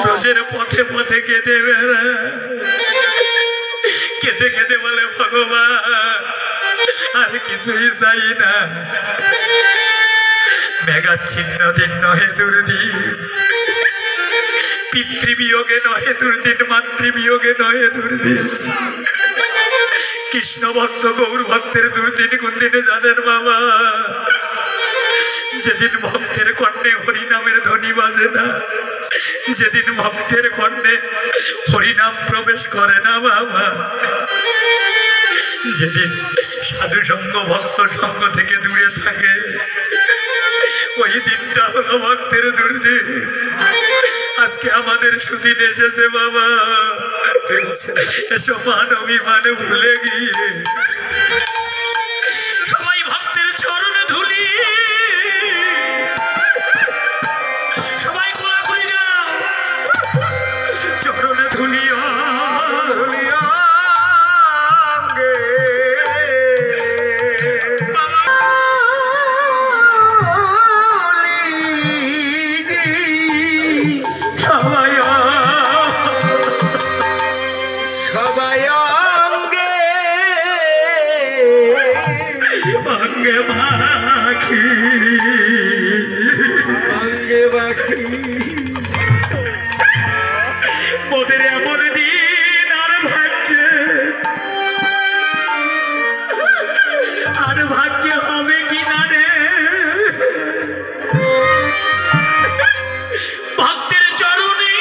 রোজের পথে পথে কেঁদে বেড়ায়, কেঁদে কেঁদে বলে ভগবান আমি কিছুই চাই না, মেঘাচ্ছিন্ন দিন নহে দুর্দিন, পিতৃবিয়োগে নহে দুর্দিন, মাতৃবিয়োগে নহে দুর্দিন। কৃষ্ণ ভক্ত গৌর ভক্তের দুর্দিন কোন দিনে জানেন বাবা? যেদিন ভক্তের কর্ণে হরিনামের ধ্বনি বাজে না, যেদিন ভক্তের কর্ণে হরিনাম প্রবেশ করে না বাবা, যেদিন সাধু সঙ্গ ভক্ত সঙ্গ থেকে দূরে থাকে, ওই দিনটা হলো ভক্তের দুর্দিন। আজকে আমাদের সুদিন এসেছে বাবা, এসব মান অভিমান ভুলে গিয়ে সবাই ভক্তের চরণে ধুলি, সবাই গোলাগুলি দাও, চরণে ধুলিয়া ধুলিয়া মোদের এমন দিন আর ভাগ্যে, আর ভাগ্যে হবে কিনা রে, ভক্তের চরণে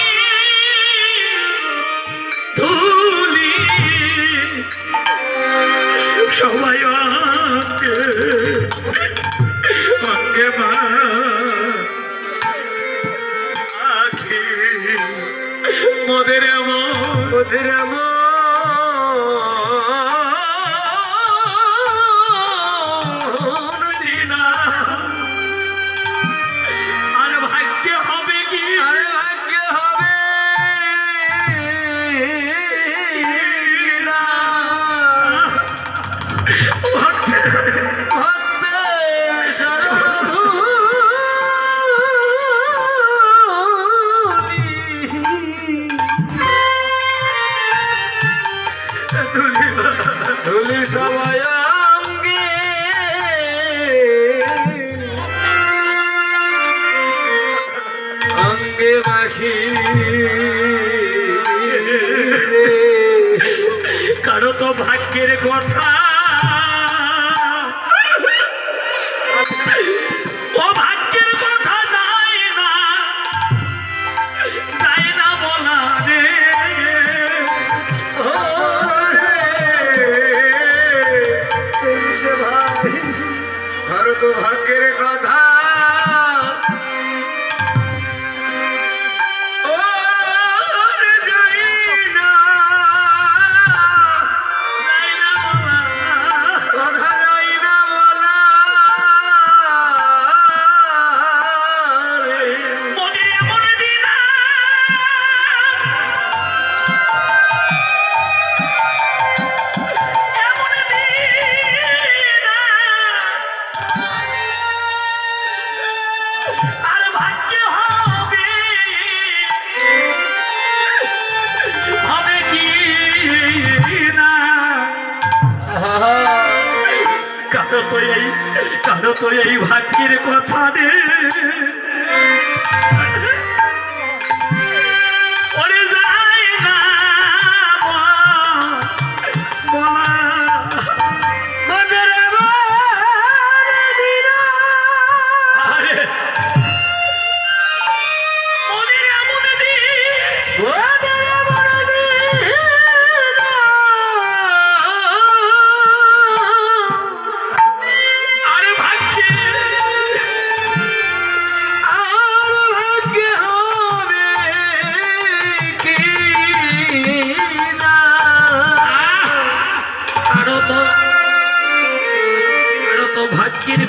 ধুলি সবাই অঙ্গে অঙ্গে মোদের দিনা আর ভাগ্যে হবে কি, আর ভাগ্যে হবে না, ধুলি সবাই অঙ্গে অঙ্গে মাখি, কারো তো ভাগ্যের কথা ও ভাগ্যের কথা যায় না বলা রে, ভাই তো ভাগ্যের কথা কারো তো এই ভাগ্যের কথা রে, ওরে যায় না বলা,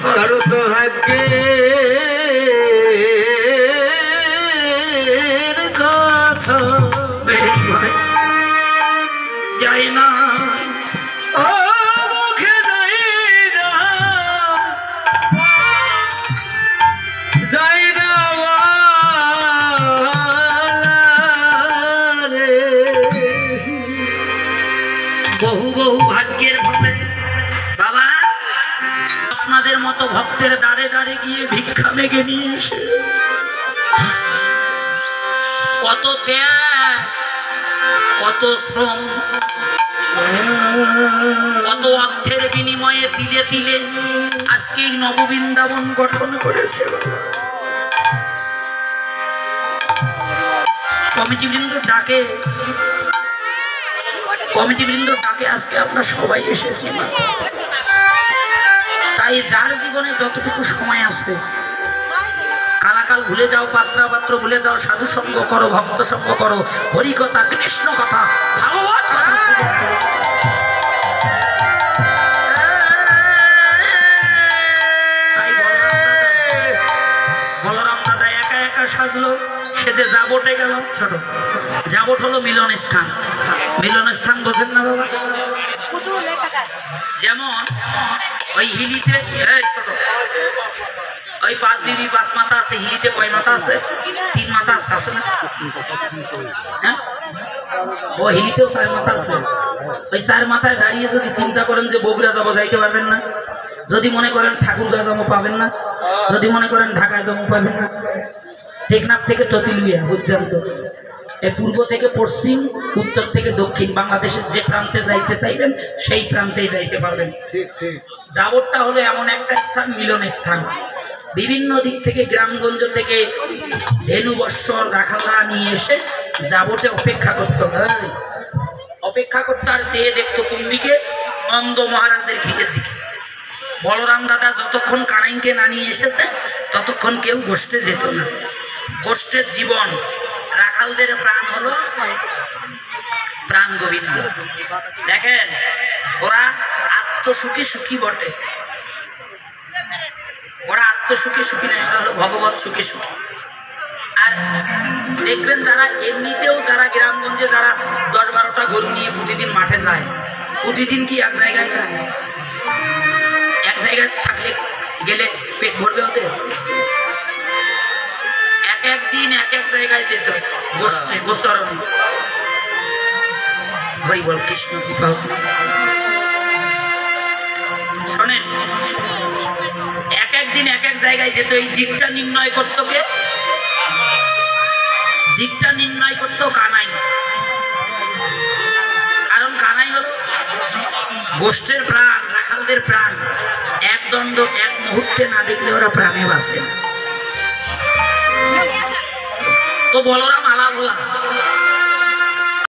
কারো তো ভাগ্যের কথা বেশ ভাই যাই না, মুখে যাই না মতো ভক্তের দাঁড়ে দাঁড়ে গিয়ে ভিক্ষা মেঘে নিয়ে এসে কত ত্যাগ, কত শ্রম, কত অর্থের বিনিময়ে তিলে তিলে আজকে এই নববৃন্দাবন গঠন করেছে। কমিটিবৃন্দ ডাকে আজকে আমরা সবাই এসেছি। তাই যার জীবনে যতটুকু সময় আছে, কালাকাল ভুলে যাও, পাত্রা পাত্র ভুলে যাও, সাধু সঙ্গ করো, ভক্ত সঙ্গ করো, হরি কথা, কৃষ্ণ কথা, ভাগবত কথা। বলরাম দাদা একা একা সাজলো, সে যে জাবটে গেল। ছোট জাবট হলো মিলন স্থান। মিলন স্থান বোঝেন না বাবা? যেমন ওই হিলিতে ছোট ওই 5 বিবি 5 মাথা আছে, হিলিতে কয় মাথা আছে? 3 মাথা আছে না? হ্যাঁ, ও হিলিতেও 4 মাথা আছে। ওই 4 মাথায় দাঁড়িয়ে যদি চিন্তা করেন যে বগুড়া যাবো, যাইতে পারবেন না। যদি মনে করেন ঠাকুরগাঁ যাবো, পাবেন না। যদি মনে করেন ঢাকায় যাবো, পাবেন না। টেকনাফ থেকে ততিলুইয়া পর্যন্ত, পূর্ব থেকে পশ্চিম, উত্তর থেকে দক্ষিণ, বাংলাদেশের যে প্রান্তে যাইতে চাইবেন সেই প্রান্তেই যাইতে পারবেন। জাবরটা হলো এমন একটা স্থান, মিলন স্থান। বিভিন্ন দিক থেকে, গ্রামগঞ্জ থেকে ধেনু বৎসর রাখালরা নিয়ে এসে জাবটে অপেক্ষা করতে হবে। অপেক্ষা করতে আর চেয়ে দেখতো কোন দিকে? নন্দ মহারাজের ভিড়ের দিকে। বলরাম দাদা যতক্ষণ কানাইকে না নিয়ে এসেছে ততক্ষণ কেউ গোষ্ঠে যেত না। গোষ্ঠের জীবন, রাখালদের প্রাণ হলো প্রাণ গোবিন্দ। দেখেন, ওরা আত্মসুখী সুখী বটে, ওরা আত্মসুখী সুখী নয়, ওরা হলো ভগবত সুখী সুখী। আর দেখবেন যারা এমনিতেও, যারা গ্রামগঞ্জে যারা 10-12টা গরু নিয়ে প্রতিদিন মাঠে যায়, প্রতিদিন কি এক জায়গায় যায়? এক জায়গায় থাকলে গেলে পেট ভরবে ওদের? এক এক দিন এক এক জায়গায় যেত, গোষ্ঠে গোচরণে। হরি বল, কৃষ্ণ কৃপা। শোনেন, এক এক দিন এক এক জায়গায় যেত। এই দিকটা নির্ণয় করতো কে? দিকটা নির্ণয় করতো কানাই। কারণ কানাই হলো গোষ্ঠের প্রাণ, রাখালদের প্রাণ। এক দণ্ড এক মুহূর্তে না দেখলে ওরা প্রাণে বাঁচে। তো বলরাম আলা ভোলা